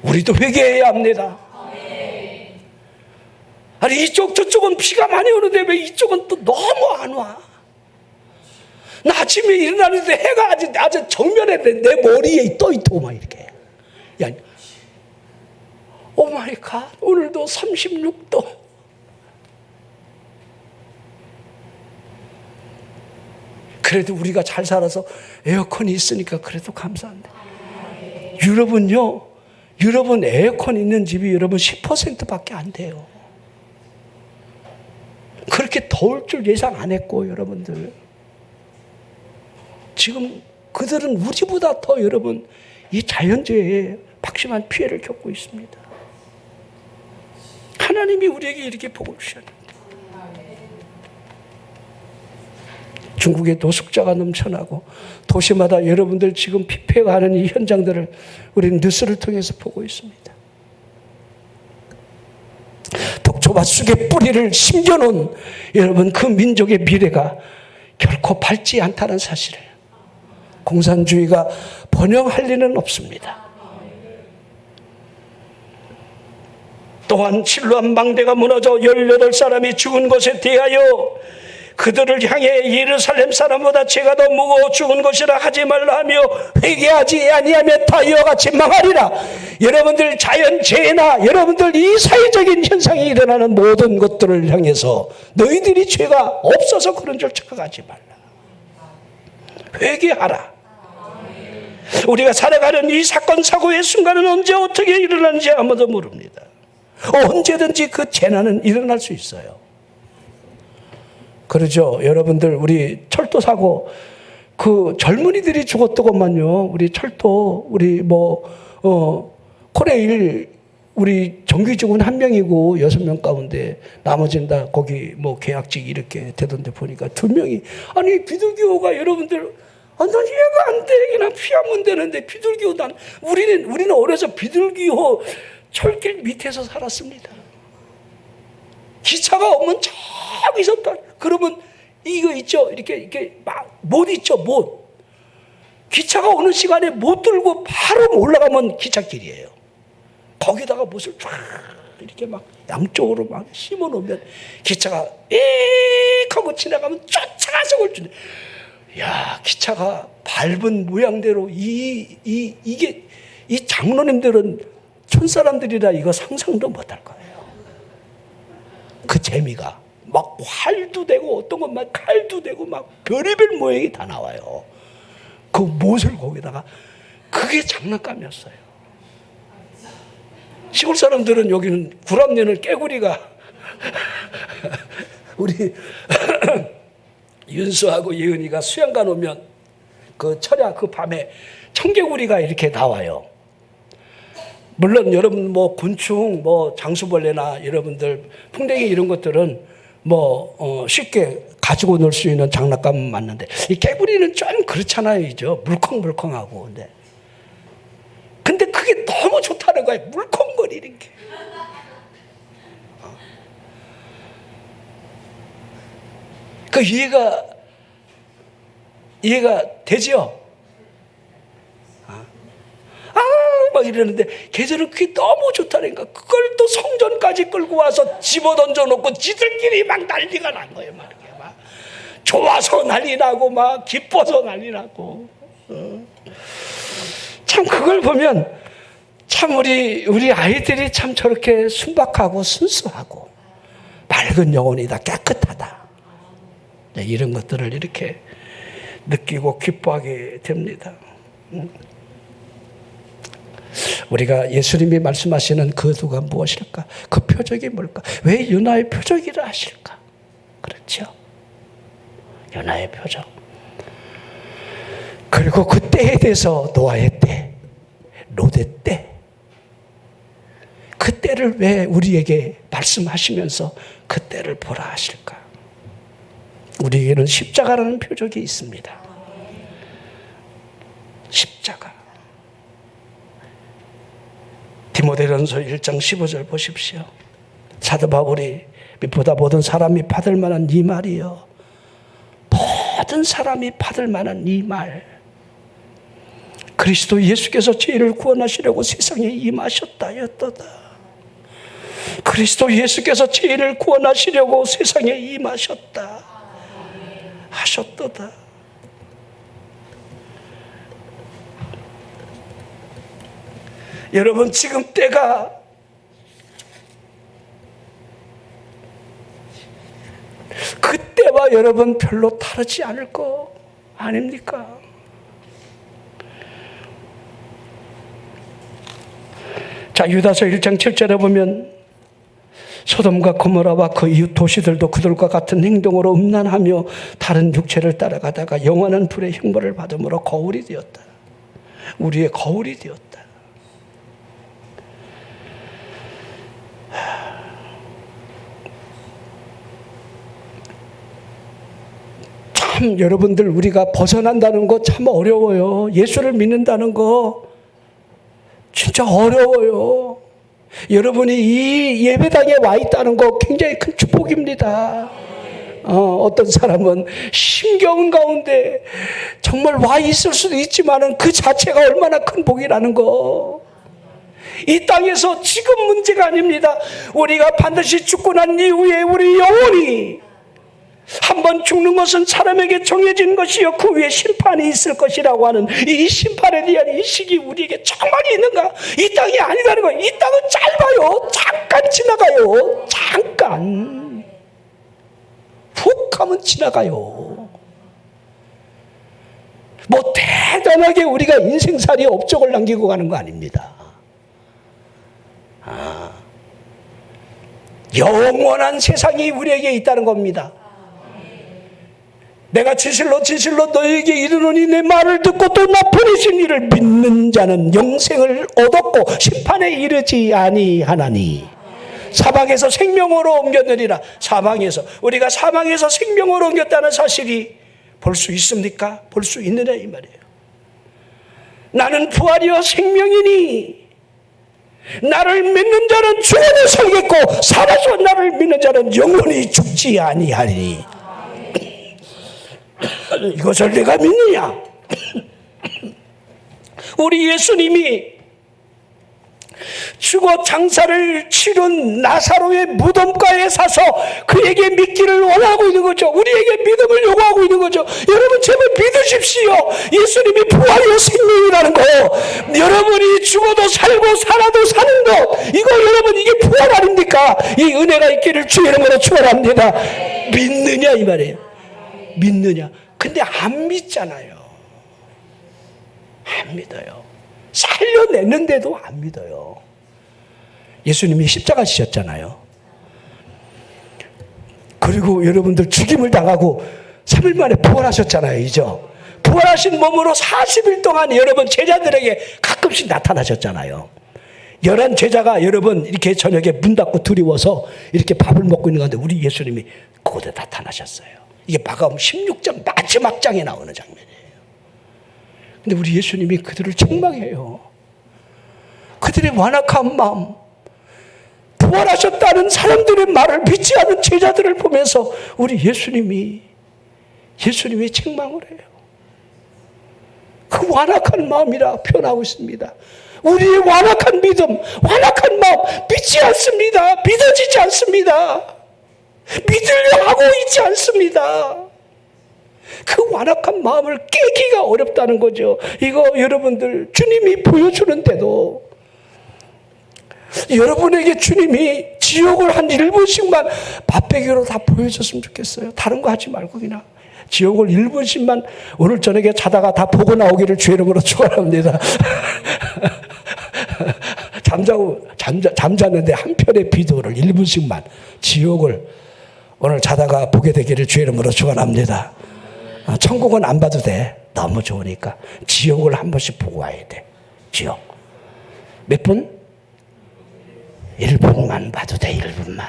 우리도 회개해야 합니다. 아니 이쪽 저쪽은 비가 많이 오는데 왜 이쪽은 또 너무 안 와? 나 아침에 일어나는데 해가 아주 정면에 내 머리에 떠 있고 막 이렇게. 야, 오 마이 갓, 오늘도 36도. 그래도 우리가 잘 살아서 에어컨이 있으니까 그래도 감사한데. 여러분요, 여러분 에어컨 있는 집이 여러분 10%밖에 안 돼요. 그렇게 더울 줄 예상 안 했고, 여러분들. 지금 그들은 우리보다 더 여러분 이 자연재해에 막심한 피해를 겪고 있습니다. 하나님이 우리에게 이렇게 복을 주셨는데. 중국의 노숙자가 넘쳐나고 도시마다 여러분들 지금 피폐가는 이 현장들을 우리는 뉴스를 통해서 보고 있습니다. 독초밭 쑥의 뿌리를 심겨놓은 여러분 그 민족의 미래가 결코 밝지 않다는 사실을 공산주의가 번영할 리는 없습니다. 또한 실로암 망대가 무너져 18사람이 죽은 것에 대하여 그들을 향해 예루살렘 사람보다 죄가 더 무거워 죽은 것이라 하지 말라 하며 회개하지 아니하면 다 이와 같이 망하리라. 여러분들 자연재해나 여러분들 이 사회적인 현상이 일어나는 모든 것들을 향해서 너희들이 죄가 없어서 그런 줄 착각하지 말라. 회개하라. 우리가 살아가는 이 사건 사고의 순간은 언제 어떻게 일어나는지 아무도 모릅니다. 언제든지 그 재난은 일어날 수 있어요. 그러죠. 여러분들 우리 철도 사고 그 젊은이들이 죽었더구만요. 우리 철도 우리 코레일 우리 정규직원 1명이고 6명 가운데 나머지는 다 거기 계약직 이렇게 되던데 보니까 2명이 아니 비둘기호가 여러분들 난 이해가 안 돼. 그냥 피하면 되는데 비둘기호 우리는 어려서 비둘기호 철길 밑에서 살았습니다. 기차가 오면 저기서 그러면 이거 있죠. 이렇게 막 못 있죠. 못. 기차가 오는 시간에 못 들고 바로 올라가면 기찻길이에요. 거기다가 못을 쫙 이렇게 막 양쪽으로 막 심어 놓으면 기차가 에익 하고 지나가면 쫓아가서 올 줄. 야, 기차가 밟은 모양대로 이게 이 장로님들은 촌사람들이라 이거 상상도 못할 거예요. 그 재미가 막 활도 되고 어떤 건 막 칼도 되고 막 별의별 모양이 다 나와요. 그 못을 거기다가 그게 장난감이었어요. 시골 사람들은 여기는 구람내는 깨구리가 우리 윤수하고 예은이가 수양간 오면 그 철야 그 밤에 청개구리가 이렇게 나와요. 물론 여러분 곤충 장수벌레나 여러분들 풍뎅이 이런 것들은 쉽게 가지고 놀 수 있는 장난감 맞는데 이 개구리는 좀 그렇잖아요. 이죠 물컹물컹하고. 근데 그게 너무 좋다는 거예요. 물컹거리는 게. 그 이해가 되죠? 막 이러는데 걔들은 그게 너무 좋다니까. 그걸 또 성전까지 끌고 와서 집어 던져놓고 지들끼리 막 난리가 난 거예요. 막 좋아서 난리 나고 막 기뻐서 난리 나고. 참 그걸 보면 참 우리 아이들이 참 저렇게 순박하고 순수하고 맑은 영혼이다, 깨끗하다. 이런 것들을 이렇게 느끼고 기뻐하게 됩니다. 우리가 예수님이 말씀하시는 그 의도가 무엇일까? 그 표적이 뭘까? 왜 연하의 표적이라 하실까? 그렇죠? 연하의 표적. 그리고 그 때에 대해서 노아의 때, 롯의 때, 그 때를 왜 우리에게 말씀하시면서 그 때를 보라 하실까? 우리에게는 십자가라는 표적이 있습니다. 십자가. 디모데전서 1장 15절 보십시오. 사도 바울이 보다 모든 사람이 받을 만한 이 말이요. 모든 사람이 받을 만한 이 말. 그리스도 예수께서 죄인을 구원하시려고 세상에 임하셨다였도다. 그리스도 예수께서 죄인을 구원하시려고 세상에 임하셨다. 하셨도다. 여러분 지금 때가 그때와 여러분 별로 다르지 않을 거 아닙니까? 자, 유다서 1장 7절에 보면 소돔과 고모라와 그 이웃 도시들도 그들과 같은 행동으로 음란하며 다른 육체를 따라가다가 영원한 불의 형벌을 받음으로 거울이 되었다. 우리의 거울이 되었다. 참 여러분들 우리가 벗어난다는 거 참 어려워요. 예수를 믿는다는 거 진짜 어려워요. 여러분이 이 예배당에 와 있다는 거 굉장히 큰 축복입니다. 어떤 사람은 심경 가운데 정말 와 있을 수도 있지만은 그 자체가 얼마나 큰 복이라는 거. 이 땅에서 지금 문제가 아닙니다. 우리가 반드시 죽고 난 이후에 우리 영혼이 한번 죽는 것은 사람에게 정해진 것이요 그 위에 심판이 있을 것이라고 하는 이 심판에 대한 인식이 우리에게 정말 있는가? 이 땅이 아니다는 거예요. 이 땅은 짧아요. 잠깐 지나가요. 잠깐. 훅 하면 지나가요. 뭐 대단하게 우리가 인생살이 업적을 남기고 가는 거 아닙니다. 영원한 세상이 우리에게 있다는 겁니다. 내가 진실로 진실로 너에게 이르노니 내 말을 듣고 또 나 보내신 이를 믿는 자는 영생을 얻었고 심판에 이르지 아니하나니 사방에서 생명으로 옮겼느니라. 사방에서 우리가 사방에서 생명으로 옮겼다는 사실이 볼 수 있습니까? 볼 수 있느냐 이 말이에요. 나는 부활이요 생명이니 나를 믿는 자는 죽어도 살겠고 살아서 나를 믿는 자는 영원히 죽지 아니하리니. 이것을 내가 믿느냐? 우리 예수님이 죽어 장사를 치른 나사로의 무덤가에 사서 그에게 믿기를 원하고 있는 거죠. 우리에게 믿음을 요구하고 있는 거죠. 여러분 제발 믿으십시오. 예수님이 부활이요 생명이라는 거. 여러분이 죽어도 살고 살아도 사는 것. 이거 여러분 이게 부활 아닙니까? 이 은혜가 있기를 주의 이름으로 축원합니다. 믿느냐 이 말이에요. 믿느냐. 근데 안 믿잖아요. 안 믿어요. 살려냈는데도 안 믿어요. 예수님이 십자가 지셨잖아요. 그리고 여러분들 죽임을 당하고 3일 만에 부활하셨잖아요. 이죠? 부활하신 몸으로 40일 동안 여러분 제자들에게 가끔씩 나타나셨잖아요. 11 제자가 여러분 이렇게 저녁에 문 닫고 두려워서 이렇게 밥을 먹고 있는 가운데 우리 예수님이 그곳에 나타나셨어요. 이게 마가복음 16장 마지막 장에 나오는 장면이에요. 근데 우리 예수님이 그들을 책망해요. 그들의 완악한 마음, 부활하셨다는 사람들의 말을 믿지 않는 제자들을 보면서 우리 예수님이 책망을 해요. 그 완악한 마음이라 표현하고 있습니다. 우리의 완악한 믿음, 완악한 마음 믿지 않습니다. 믿어지지 않습니다. 믿으려 하고 있지 않습니다. 그 완악한 마음을 깨기가 어렵다는 거죠. 이거 여러분들 주님이 보여주는데도 여러분에게 주님이 지옥을 한 1분씩만 맛배기로 다 보여줬으면 좋겠어요. 다른 거 하지 말고 그냥 지옥을 1분씩만 오늘 저녁에 자다가 다 보고 나오기를 주의 이름으로 축원합니다. 잠잤는데 한편의 비도를 1분씩만 지옥을 오늘 자다가 보게 되기를 주의 이름으로 축원합니다. 천국은 안 봐도 돼. 너무 좋으니까 지옥을 한 번씩 보고 와야 돼. 지옥 몇 분? 1분만 봐도 돼. 1분만.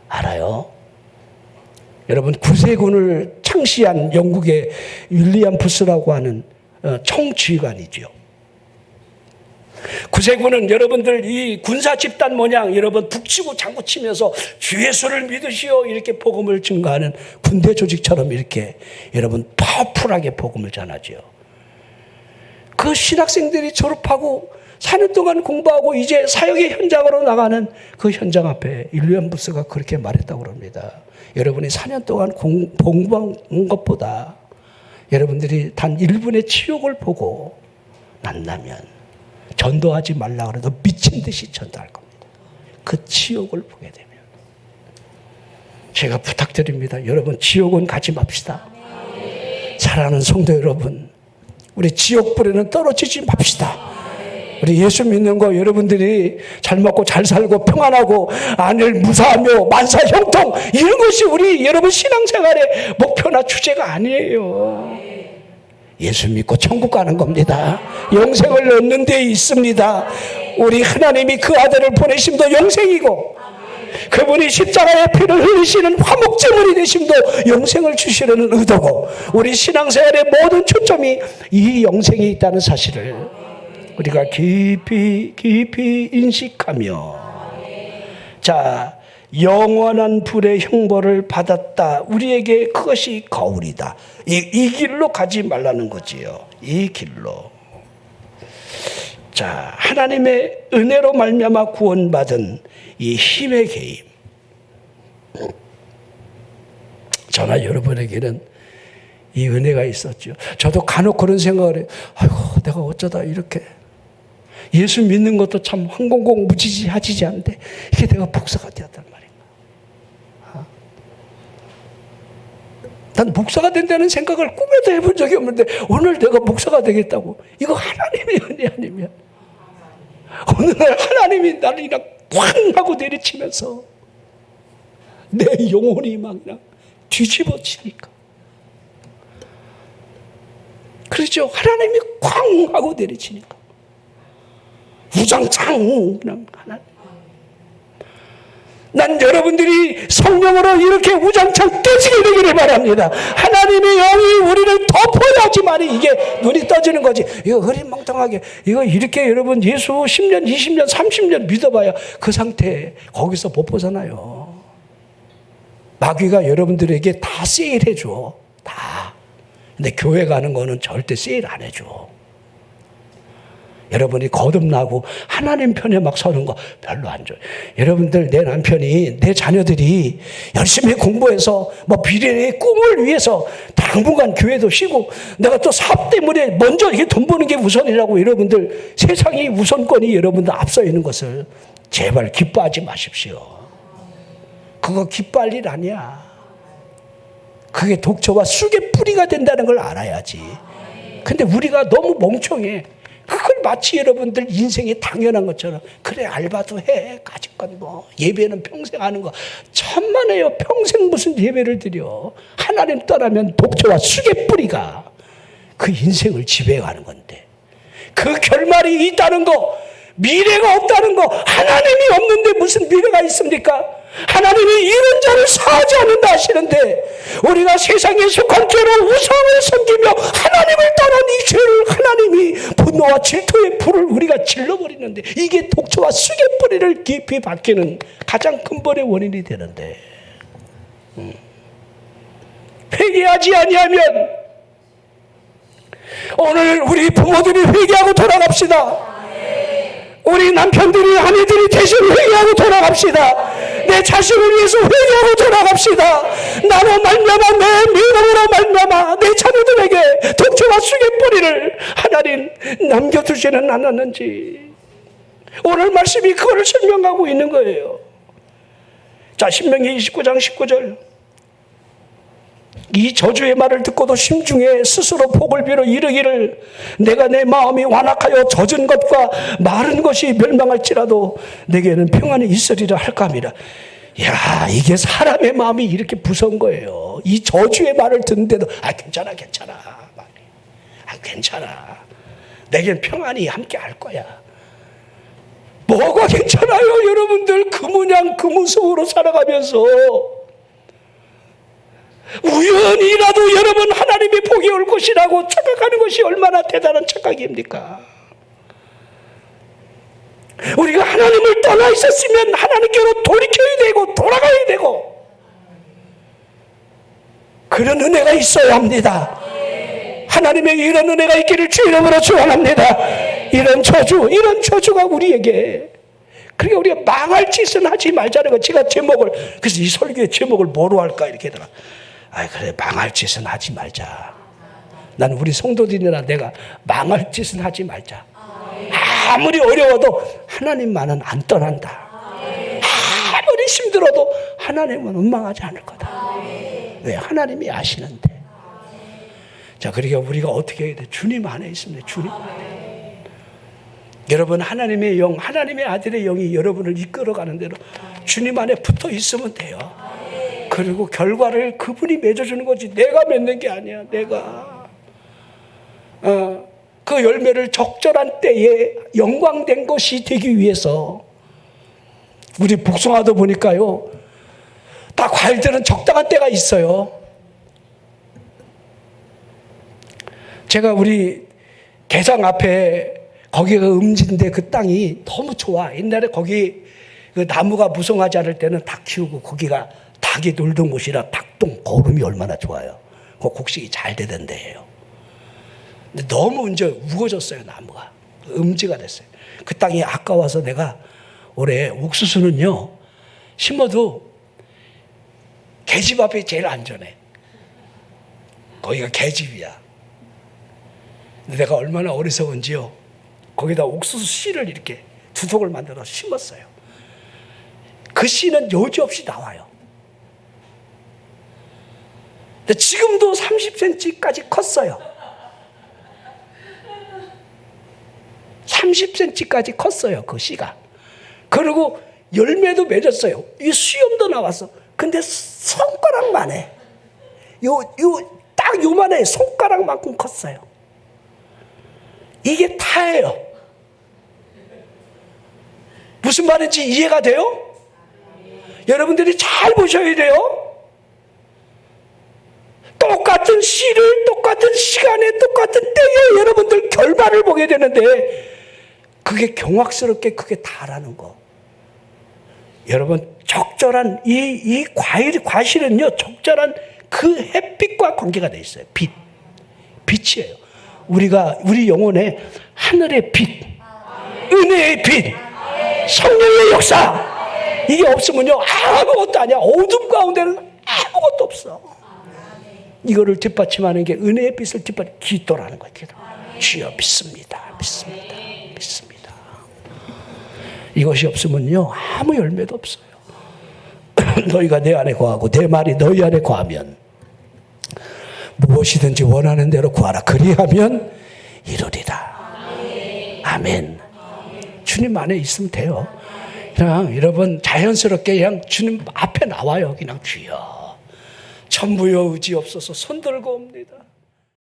알아요? 여러분, 구세군을 창시한 영국의 윌리엄 부스라고 하는 총지휘관이죠. 구세군은 여러분들 이 군사 집단 모양 여러분 북치고 장구치면서 주 예수를 믿으시오 이렇게 복음을 증거하는 군대 조직처럼 이렇게 여러분 파워풀하게 복음을 전하죠. 그 신학생들이 졸업하고 4년 동안 공부하고 이제 사역의 현장으로 나가는 그 현장 앞에 윌리엄 부스가 그렇게 말했다고 합니다. 여러분이 4년 동안 공부한 것보다 여러분들이 단 1분의 치욕을 보고 난다면 전도하지 말라 그래도 미친 듯이 전도할 겁니다. 그 치욕을 보게 되면. 제가 부탁드립니다. 여러분 지옥은 가지 맙시다. 사랑하는 성도 여러분, 우리 지옥불에는 떨어지지 맙시다. 우리 예수 믿는 거 여러분들이 잘 먹고 잘 살고 평안하고 안을 무사하며 만사 형통 이런 것이 우리 여러분 신앙생활의 목표나 주제가 아니에요. 예수 믿고 천국 가는 겁니다. 영생을 얻는 데 있습니다. 우리 하나님이 그 아들을 보내심도 영생이고 그분이 십자가의 피를 흘리시는 화목제물이 되심도 영생을 주시려는 의도고 우리 신앙생활의 모든 초점이 이 영생이 있다는 사실을 우리가 깊이 인식하며 자 영원한 불의 형벌을 받았다. 우리에게 그것이 거울이다. 이 길로 가지 말라는 거지요. 이 길로. 자, 하나님의 은혜로 말미암아 구원받은 이 힘의 개입. 저나 여러분에게는 이 은혜가 있었죠. 저도 간혹 그런 생각을 해요. 아이고, 내가 어쩌다 이렇게 예수 믿는 것도 참 황공공 무지지하지지 않은데 이게 내가 목사가 되었단 말인가. 난 목사가 된다는 생각을 꿈에도 해본 적이 없는데 오늘 내가 목사가 되겠다고. 이거 하나님의 은혜 아니면 어느 날 하나님이 나를 그냥 쾅 하고 내리치면서 내 영혼이 막 그냥 뒤집어지니까. 그렇죠. 하나님이 쾅 하고 내리치니까. 우장창 그냥 하나님. 난 여러분들이 성령으로 이렇게 우장창 떠지게 되기를 바랍니다. 하나님의 영이 우리를 덮어야지만 이게 눈이 떠지는 거지. 이거 흐릿멍텅하게 이거 이렇게 여러분 예수 10년, 20년, 30년 믿어봐야 그 상태 거기서 못 벗어나요. 마귀가 여러분들에게 다 세일해줘. 다. 근데 교회 가는 거는 절대 세일 안 해줘. 여러분이 거듭나고 하나님 편에 막 서는 거 별로 안 좋아요. 여러분들 내 남편이 내 자녀들이 열심히 공부해서 뭐 미래의 꿈을 위해서 당분간 교회도 쉬고 내가 또 사업 때문에 먼저 이게 돈 버는 게 우선이라고 여러분들 세상이 우선권이 여러분들 앞서 있는 것을 제발 기뻐하지 마십시오. 그거 기뻐할 일 아니야. 그게 독초와 쑥의 뿌리가 된다는 걸 알아야지. 근데 우리가 너무 멍청해. 그걸 마치 여러분들 인생이 당연한 것처럼 그래 알바도 해 가지건 뭐 예배는 평생 하는 거 천만에요. 평생 무슨 예배를 드려. 하나님 떠나면 독초와 쑥의 뿌리가 그 인생을 지배해가는 건데 그 결말이 있다는 거 미래가 없다는 거 하나님이 없는데 무슨 미래가 있습니까? 하나님이 이런 자를 사하지 않는다 하시는데 우리가 세상에 속한 죄로 우상을 섬기며 하나님을 떠난 이 죄를 하나님이 분노와 질투의 불을 우리가 질러버리는데 이게 독초와 쑥의 뿌리를 깊이 박히는 가장 근본의 원인이 되는데 회개하지 아니하면 오늘 우리 부모들이 회개하고 돌아갑시다. 우리 남편들이 아내들이 대신 회개하고 돌아갑시다. 내 자신을 위해서 회개하고 돌아갑시다. 나로 말미암아 내 믿음으로 말미암아 내 자녀들에게 독초와 쑥의 뿌리를 하나님 남겨두지는 않았는지 오늘 말씀이 그거를 설명하고 있는 거예요. 자, 신명기 29장 19절 이 저주의 말을 듣고도 심중에 스스로 복을 빌어 이르기를 내가 내 마음이 완악하여 젖은 것과 마른 것이 멸망할지라도 내게는 평안이 있으리라 할까 합니다. 야, 이게 사람의 마음이 이렇게 무서운 거예요. 이 저주의 말을 듣는데도 괜찮아 괜찮아 내겐 평안이 함께 할 거야. 뭐가 괜찮아요? 여러분들 그 모양 그 무서움으로 살아가면서 우연이라도 여러분 하나님의 복이 올 것이라고 착각하는 것이 얼마나 대단한 착각입니까? 우리가 하나님을 떠나 있었으면 하나님께로 돌이켜야 되고 돌아가야 되고 그런 은혜가 있어야 합니다. 하나님의 이런 은혜가 있기를 주 이름으로 축원합니다. 이런 저주가 우리에게, 그러니까 우리가 망할 짓은 하지 말자는 거. 제가 제목을, 그래서 이 설교의 제목을 뭐로 할까 이렇게 하다가 그래, 망할 짓은 하지 말자. 난 우리 성도들이나 내가 망할 짓은 하지 말자. 아무리 어려워도 하나님만은 안 떠난다. 아무리 힘들어도 하나님은 원망하지 않을 거다. 왜? 하나님이 아시는데. 자, 그러니까 우리가 어떻게 해야 돼? 주님 안에 있습니다. 주님 안에. 여러분, 하나님의 영, 하나님의 아들의 영이 여러분을 이끌어가는 대로 주님 안에 붙어 있으면 돼요. 그리고 결과를 그분이 맺어주는 거지. 내가 맺는 게 아니야. 내가. 그 열매를 적절한 때에 영광된 것이 되기 위해서, 우리 복숭아도 보니까요, 다 과일들은 적당한 때가 있어요. 제가 우리 개상 앞에, 거기가 음지인데 그 땅이 너무 좋아. 옛날에 거기 그 나무가 무성하지 않을 때는 닭 키우고 거기가 닭이 놀던 곳이라 닭똥 거름이 얼마나 좋아요. 그 곡식이 잘 되던 데예요. 근데 너무 이제 우거졌어요. 나무가 음지가 됐어요. 그 땅이 아까워서 내가 올해 옥수수는요 심어도 계집 앞이 제일 안전해. 거기가 계집이야. 근데 내가 얼마나 어리석은지요, 거기다 옥수수 씨를 이렇게 두둑을 만들어서 심었어요. 그 씨는 여지없이 나와요. 근데 지금도 30cm까지 컸어요. 30cm까지 컸어요, 그 씨가. 그리고 열매도 맺었어요. 이 수염도 나왔어. 근데 손가락만 해. 딱 요만해. 손가락만큼 컸어요. 이게 다예요. 무슨 말인지 이해가 돼요? 여러분들이 잘 보셔야 돼요. 똑같은 씨를 똑같은 시간에 똑같은 때에 여러분들 결과를 보게 되는데, 그게 경악스럽게 그게 다라는 거. 여러분, 적절한 이 과실은요, 적절한 그 햇빛과 관계가 돼 있어요. 빛이에요. 우리 영혼에 하늘의 빛, 은혜의 빛, 성령의 역사, 이게 없으면요 아무것도 아니야. 어둠 가운데는 아무것도 없어. 이거를 뒷받침하는 게, 은혜의 빛을 뒷받침, 기도라는 거예요. 기도. 주여 믿습니다. 이것이 없으면요 아무 열매도 없어요. 너희가 내 안에 거하고 내 말이 너희 안에 거하면 무엇이든지 원하는 대로 구하라. 그리하면 이루리라. 아멘. 주님 안에 있으면 돼요. 그냥 여러분 자연스럽게 그냥 주님 앞에 나와요. 그냥 주여 천부여 의지 없어서 손 들고 옵니다.